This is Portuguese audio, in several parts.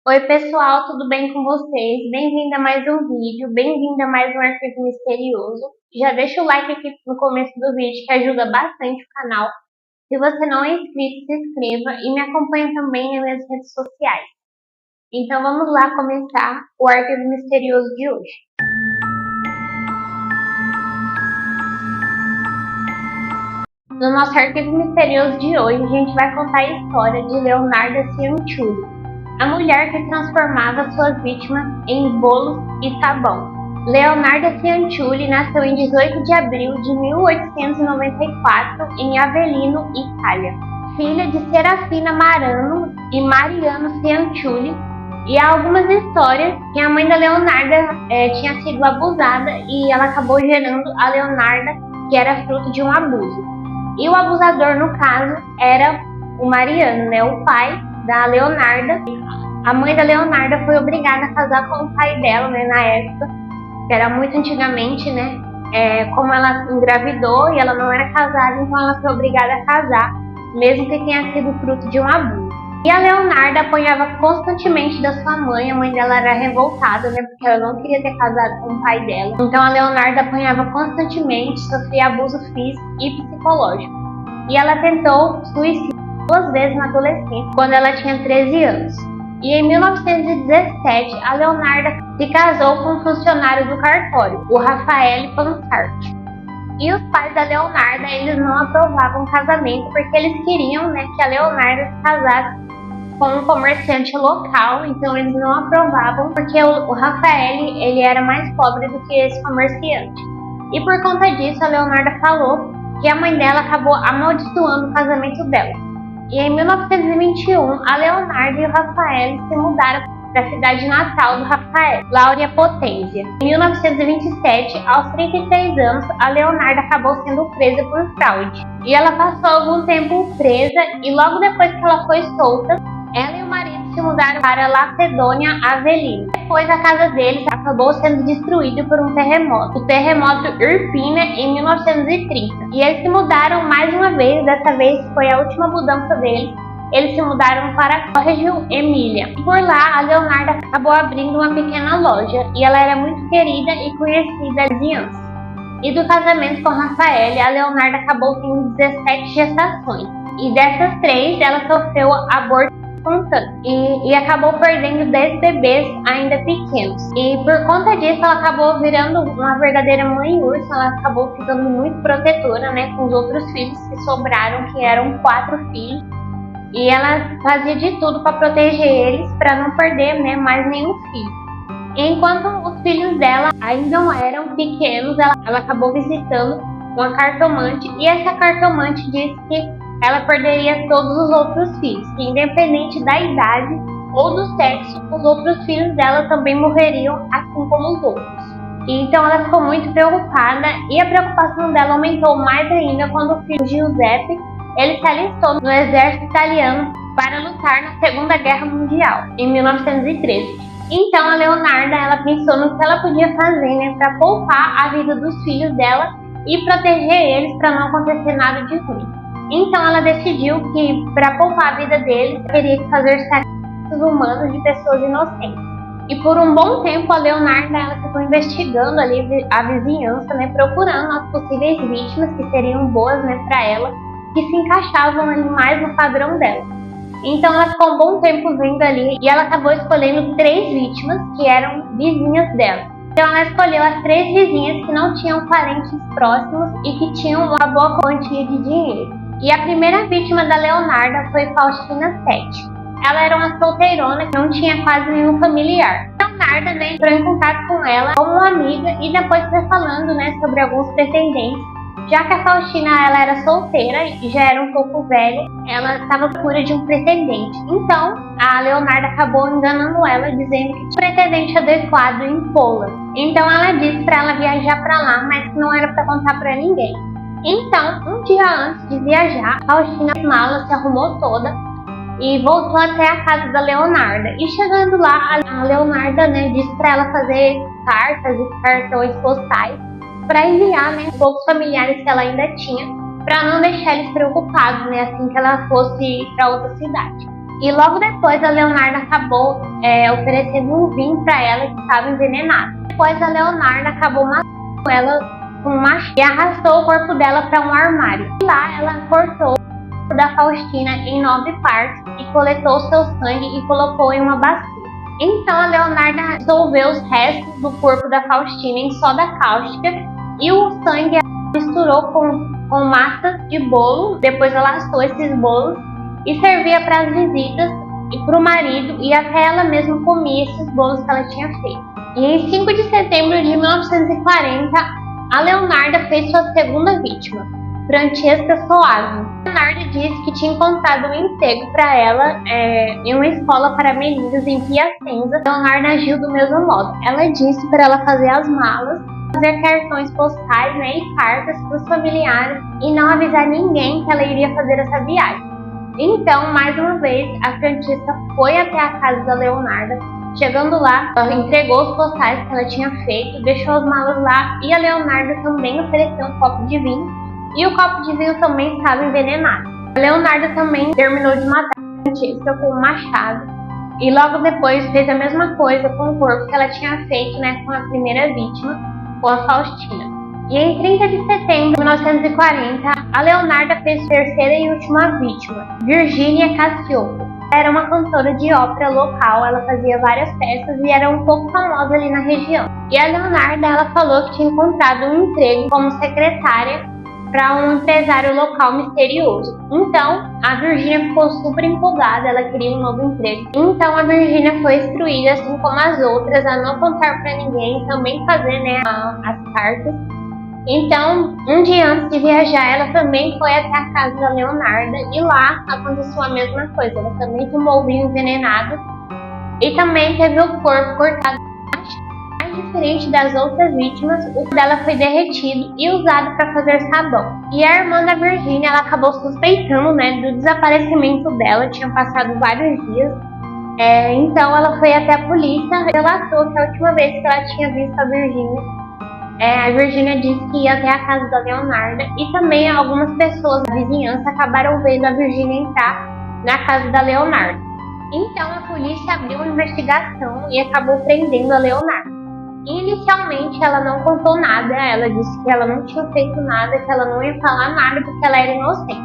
Oi pessoal, tudo bem com vocês? Bem-vindo a mais um vídeo, bem-vindo a mais um arquivo misterioso. Já deixa o like aqui no começo do vídeo que ajuda bastante o canal. Se você não é inscrito, se inscreva e me acompanhe também nas minhas redes sociais. Então vamos lá começar o arquivo misterioso de hoje. No nosso arquivo misterioso de hoje, a gente vai contar a história de Leonarda Cianciulli, a mulher que transformava suas vítimas em bolos e sabão. Leonarda Cianciulli nasceu em 18 de abril de 1894 em Avellino, Itália. Filha de Serafina Marano e Mariano Cianciulli, e há algumas histórias que a mãe da Leonarda tinha sido abusada e ela acabou gerando a Leonarda, que era fruto de um abuso. E o abusador, no caso, era o Mariano, né, o pai da Leonarda. A mãe da Leonarda foi obrigada a casar com o pai dela, né, na época, que era muito antigamente, né, como ela engravidou e ela não era casada, então ela foi obrigada a casar, mesmo que tenha sido fruto de um abuso. E a Leonarda apanhava constantemente da sua mãe. A mãe dela era revoltada, né, porque ela não queria ter casado com o pai dela. Então a Leonarda apanhava constantemente, sofria abuso físico e psicológico. E ela tentou suicídio 2 vezes na adolescência, quando ela tinha 13 anos. E em 1917, a Leonarda se casou com um funcionário do cartório, o Rafael Pansart. E os pais da Leonarda, eles não aprovavam o casamento, porque eles queriam, né, que a Leonarda se casasse com um comerciante local. Então eles não aprovavam, porque o Rafael, ele era mais pobre do que esse comerciante. E por conta disso, a Leonarda falou que a mãe dela acabou amaldiçoando o casamento dela. E em 1921, a Leonarda e o Rafael se mudaram para a cidade natal do Rafael, Lauria Potência. Em 1927, aos 33 anos, a Leonarda acabou sendo presa por fraude. E ela passou algum tempo presa, e logo depois que ela foi solta, ela e o marido se mudaram para Lacedônia, Avellino. Depois, a casa deles acabou sendo destruída por um terremoto, o terremoto Irpina, em 1930. E eles se mudaram mais uma vez, dessa vez foi a última mudança deles. Eles se mudaram para Reggio Emília. Por lá, a Leonarda acabou abrindo uma pequena loja, e ela era muito querida e conhecida na vizinhança. E do casamento com Rafael, a Leonarda acabou tendo 17 gestações. E dessas 3, ela sofreu aborto espontâneo e acabou perdendo 10 bebês ainda pequenos. E por conta disso, ela acabou virando uma verdadeira mãe urso. Ela acabou ficando muito protetora, né, com os outros filhos que sobraram, que eram 4 filhos. E ela fazia de tudo para proteger eles, para não perder, né, mais nenhum filho. Enquanto os filhos dela ainda não eram pequenos, ela acabou visitando uma cartomante, e essa cartomante disse que ela perderia todos os outros filhos, que independente da idade ou do sexo, os outros filhos dela também morreriam, assim como os outros. E então ela ficou muito preocupada, e a preocupação dela aumentou mais ainda quando o filho Giuseppe, ele se alistou no exército italiano para lutar na Segunda Guerra Mundial, em 1913. Então a Leonarda, ela pensou no que ela podia fazer, né, para poupar a vida dos filhos dela e proteger eles para não acontecer nada de ruim. Então ela decidiu que, para poupar a vida deles, teria que fazer sacrifícios humanos de pessoas inocentes. E por um bom tempo, a Leonarda, ela ficou investigando ali a vizinhança, né, procurando as possíveis vítimas que seriam boas, né, para ela, que se encaixavam ali mais no padrão dela. Então ela ficou um bom tempo vendo ali, e ela acabou escolhendo 3 vítimas que eram vizinhas dela. Então ela escolheu as 3 vizinhas que não tinham parentes próximos e que tinham uma boa quantia de dinheiro. E a primeira vítima da Leonarda foi Faustina Sete. Ela era uma solteirona que não tinha quase nenhum familiar. Leonarda, né, entrou em contato com ela como uma amiga, e depois foi falando, né, sobre alguns pretendentes. Já que a Faustina, ela era solteira e já era um pouco velha, ela estava à procura de um pretendente. Então, a Leonarda acabou enganando ela, dizendo que tinha um pretendente adequado em Pola. Então, ela disse para ela viajar para lá, mas que não era para contar para ninguém. Então, um dia antes de viajar, a Faustina mala se arrumou toda e voltou até a casa da Leonarda. E chegando lá, a Leonarda, né, disse para ela fazer cartas e cartões postais para enviar, né, os poucos familiares que ela ainda tinha, para não deixar eles preocupados, né, assim que ela fosse para outra cidade. E logo depois a Leonarda acabou oferecendo um vinho para ela que estava envenenado. Depois a Leonarda acabou matando ela com um machado e arrastou o corpo dela para um armário. E lá ela cortou o corpo da Faustina em 9 partes e coletou seu sangue e colocou em uma bacia. Então a Leonarda dissolveu os restos do corpo da Faustina em soda cáustica e o sangue ela misturou com massas de bolo. Depois ela assou esses bolos e servia para as visitas e para o marido, e até ela mesma comia esses bolos que ela tinha feito. E em 5 de setembro de 1940, a Leonarda fez sua segunda vítima, Francesca Soavi. Leonarda disse que tinha encontrado um emprego para ela em uma escola para meninas em Piacenza. Leonarda agiu do mesmo modo. Ela disse para ela fazer as malas, fazer cartões postais, e cartas para os familiares e não avisar ninguém que ela iria fazer essa viagem. Então, mais uma vez, a Francesca foi até a casa da Leonarda. Chegando lá, ela entregou os postais que ela tinha feito, deixou as malas lá e a Leonarda também ofereceu um copo de vinho. E o copo de vinho também estava envenenado. A Leonarda também terminou de matar a Francesca com um machado. E logo depois fez a mesma coisa com o corpo que ela tinha feito com a primeira vítima, com a Faustina. E em 30 de setembro de 1940, a Leonarda fez a terceira e última vítima, Virginia Cassiopo. Ela era uma cantora de ópera local, ela fazia várias peças e era um pouco famosa ali na região. E a Leonarda ela falou que tinha encontrado um emprego como secretária para um empresário local misterioso. Então, a Virginia ficou super empolgada, ela queria um novo emprego. Então, a Virginia foi instruída, assim como as outras, a não contar para ninguém, também fazer as cartas. Então, um dia antes de viajar, ela também foi até a casa da Leonarda e lá aconteceu a mesma coisa. Ela também tomou o vinho envenenado e também teve o corpo cortado. Mais diferente das outras vítimas, o corpo dela foi derretido e usado para fazer sabão. E a irmã da Virginia, ela acabou suspeitando do desaparecimento dela. Tinham passado vários dias. Então, ela foi até a polícia e relatou que a última vez que ela tinha visto a Virginia disse que ia até a casa da Leonarda e também algumas pessoas da vizinhança acabaram vendo a Virginia entrar na casa da Leonarda. Então a polícia abriu uma investigação e acabou prendendo a Leonarda. Inicialmente ela não contou nada, ela disse que ela não tinha feito nada, que ela não ia falar nada porque ela era inocente.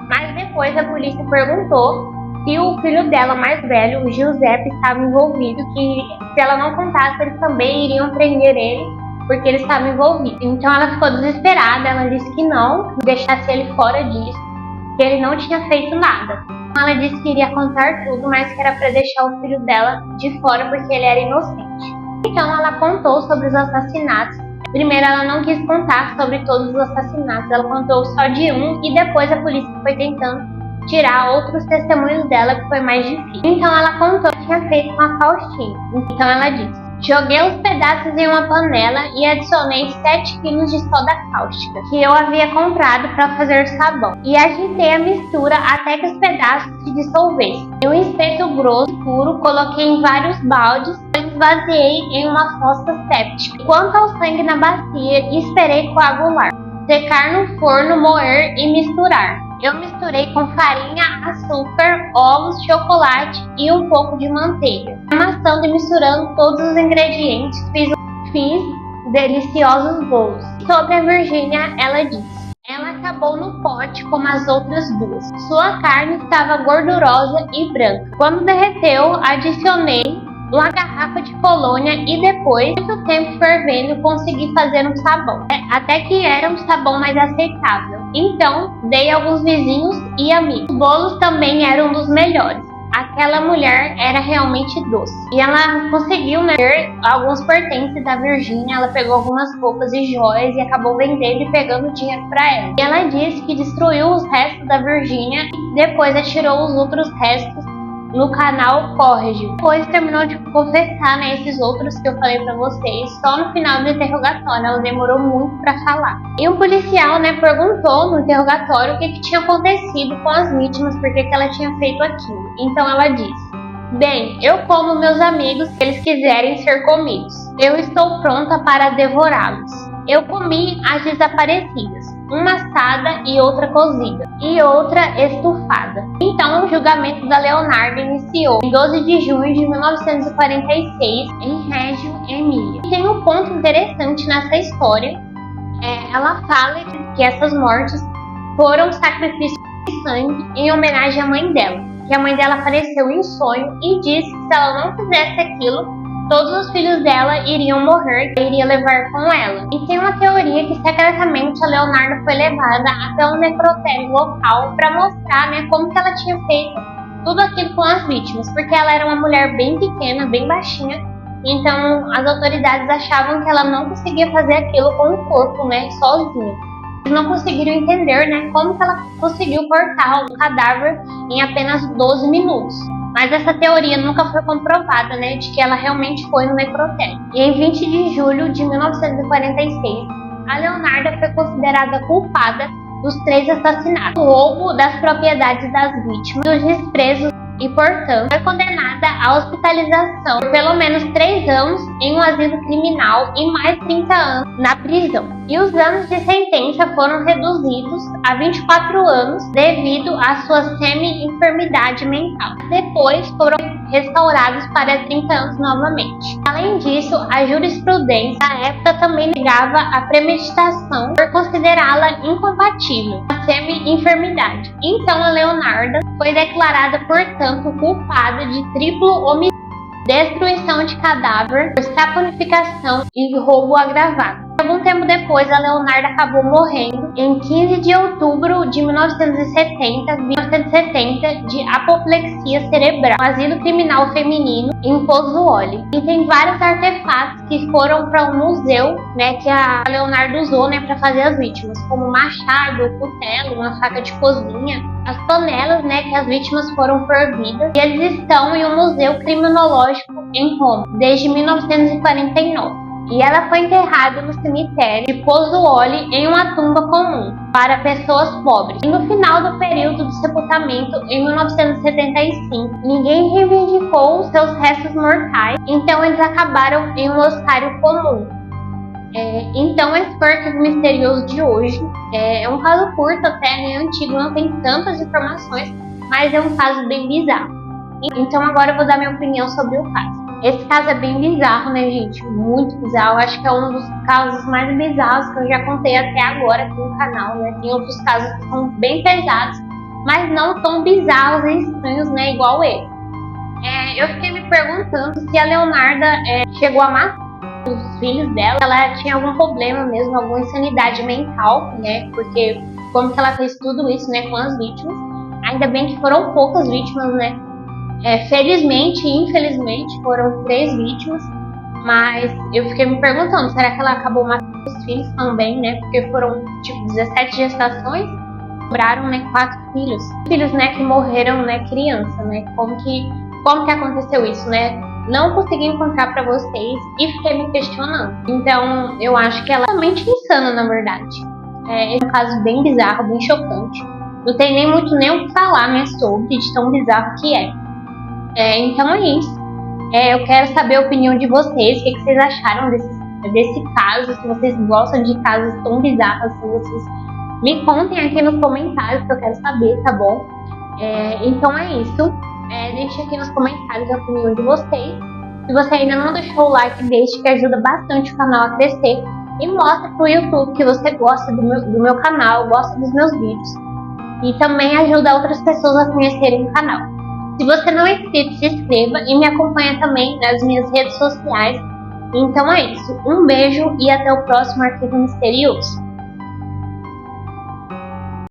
Mas depois a polícia perguntou se o filho dela mais velho, o Giuseppe, estava envolvido, que se ela não contasse eles também iriam prender ele porque ele estava envolvido. Então ela ficou desesperada, ela disse que não, deixasse ele fora disso, que ele não tinha feito nada. Ela disse que iria contar tudo, mas que era para deixar o filho dela de fora porque ele era inocente. Então ela contou sobre os assassinatos. Primeiro ela não quis contar sobre todos os assassinatos, ela contou só de um e depois a polícia foi tentando tirar outros testemunhos dela, que foi mais difícil. Então ela contou o que tinha feito com a Faustina. Então ela disse: joguei os pedaços em uma panela e adicionei 7 kg de soda cáustica, que eu havia comprado para fazer sabão, e agitei a mistura até que os pedaços se dissolvessem. Em um espeto grosso puro, coloquei em vários baldes e esvaziei em uma fossa séptica. Quanto ao sangue na bacia, esperei coagular, secar no forno, moer e misturar. Eu misturei com farinha, açúcar, ovos, chocolate e um pouco de manteiga. Amassando e misturando todos os ingredientes, fiz deliciosos bolos. Sobre a Virginia, ela disse: ela acabou no pote como as outras duas. Sua carne estava gordurosa e branca. Quando derreteu, adicionei uma garrafa de colônia e depois de muito tempo fervendo, consegui fazer um sabão, até que era um sabão mais aceitável. Então, dei a alguns vizinhos e amigos. Os bolos também eram dos melhores. Aquela mulher era realmente doce. E ela conseguiu ter alguns pertences da Virginia. Ela pegou algumas roupas e joias e acabou vendendo e pegando dinheiro para ela. E ela disse que destruiu os restos da Virginia e depois atirou os outros restos no canal Córrego. Depois terminou de confessar, esses outros que eu falei pra vocês, só no final do interrogatório. Ela demorou muito pra falar. E um policial, perguntou no interrogatório o que tinha acontecido com as vítimas, por que ela tinha feito aquilo. Então ela disse: bem, eu como meus amigos se eles quiserem ser comidos. Eu estou pronta para devorá-los. Eu comi as desaparecidas. uma assada e outra cozida, e outra estufada. Então, o julgamento da Leonarda iniciou em 12 de junho de 1946 em Reggio Emília. E tem um ponto interessante nessa história. Ela fala que essas mortes foram sacrifícios de sangue em homenagem à mãe dela, que a mãe dela faleceu em sonho e disse que se ela não fizesse aquilo, todos os filhos dela iriam morrer e iria levar com ela. E tem uma teoria que secretamente a Leonarda foi levada até um necrotério local para mostrar, como que ela tinha feito tudo aquilo com as vítimas, porque ela era uma mulher bem pequena, bem baixinha, então as autoridades achavam que ela não conseguia fazer aquilo com o corpo, sozinha. Eles não conseguiram entender, como que ela conseguiu cortar o cadáver em apenas 12 minutos. Mas essa teoria nunca foi comprovada, de que ela realmente foi no necrotério. E em 20 de julho de 1946, a Leonarda foi considerada culpada dos 3 assassinatos, o roubo das propriedades das vítimas, dos desprezos e, portanto, foi condenada à hospitalização por pelo menos 3 anos em um asilo criminal e mais 30 anos na prisão. E os anos de sentença foram reduzidos a 24 anos devido à sua semi-enfermidade mental. Depois foram restaurados para 30 anos novamente. Além disso, a jurisprudência da época também negava a premeditação por considerá-la incompatível com a semi-enfermidade. Então a Leonarda foi declarada, portanto, culpada de triplo homicídio, destruição de cadáver, saponificação e roubo agravado. Algum tempo depois, a Leonarda acabou morrendo em 15 de outubro de 1970 de apoplexia cerebral, no asilo criminal feminino em Pozzuoli. E tem vários artefatos que foram para um museu, que a Leonarda usou, para fazer as vítimas, como machado, cutelo, uma faca de cozinha, as panelas, que as vítimas foram fervidas, e eles estão em um museu criminológico em Roma desde 1949. E ela foi enterrada no cemitério de Pozzuoli em uma tumba comum para pessoas pobres. E no final do período do sepultamento, em 1975, ninguém reivindicou os seus restos mortais, então eles acabaram em um ossário comum. Então esse foi o arquivo misterioso de hoje. É um caso curto até, antigo, não tem tantas informações, mas é um caso bem bizarro. Então agora eu vou dar minha opinião sobre o caso. Esse caso é bem bizarro, gente? Muito bizarro. Acho que é um dos casos mais bizarros que eu já contei até agora aqui no canal, Tem outros casos que são bem pesados, mas não tão bizarros e estranhos, igual ele. Eu fiquei me perguntando se a Leonarda chegou a matar os filhos dela. Ela tinha algum problema mesmo, alguma insanidade mental, Porque como que ela fez tudo isso, com as vítimas. Ainda bem que foram poucas vítimas, felizmente e infelizmente foram 3 vítimas, mas eu fiquei me perguntando, será que ela acabou matando os filhos também, Porque foram 17 gestações, sobraram 4 filhos. Filhos, que morreram, criança, Como que aconteceu isso, Não consegui encontrar pra vocês e fiquei me questionando. Então eu acho que ela é totalmente insana, na verdade. É um caso bem bizarro, bem chocante. Não tem nem muito o que falar, sobre, de tão bizarro que é. Então é isso. Eu quero saber a opinião de vocês. O que vocês acharam desse caso? Se vocês gostam de casos tão bizarros, vocês me contem aqui nos comentários, que eu quero saber, tá bom? Então é isso. Deixe aqui nos comentários a opinião de vocês. Se você ainda não deixou o like, deixe, que ajuda bastante o canal a crescer. E mostra pro YouTube que você gosta do meu canal, gosta dos meus vídeos. E também ajuda outras pessoas a conhecerem o canal. Se você não é inscrito, se inscreva e me acompanha também nas minhas redes sociais. Então é isso. Um beijo e até o próximo Arquivo Misterioso.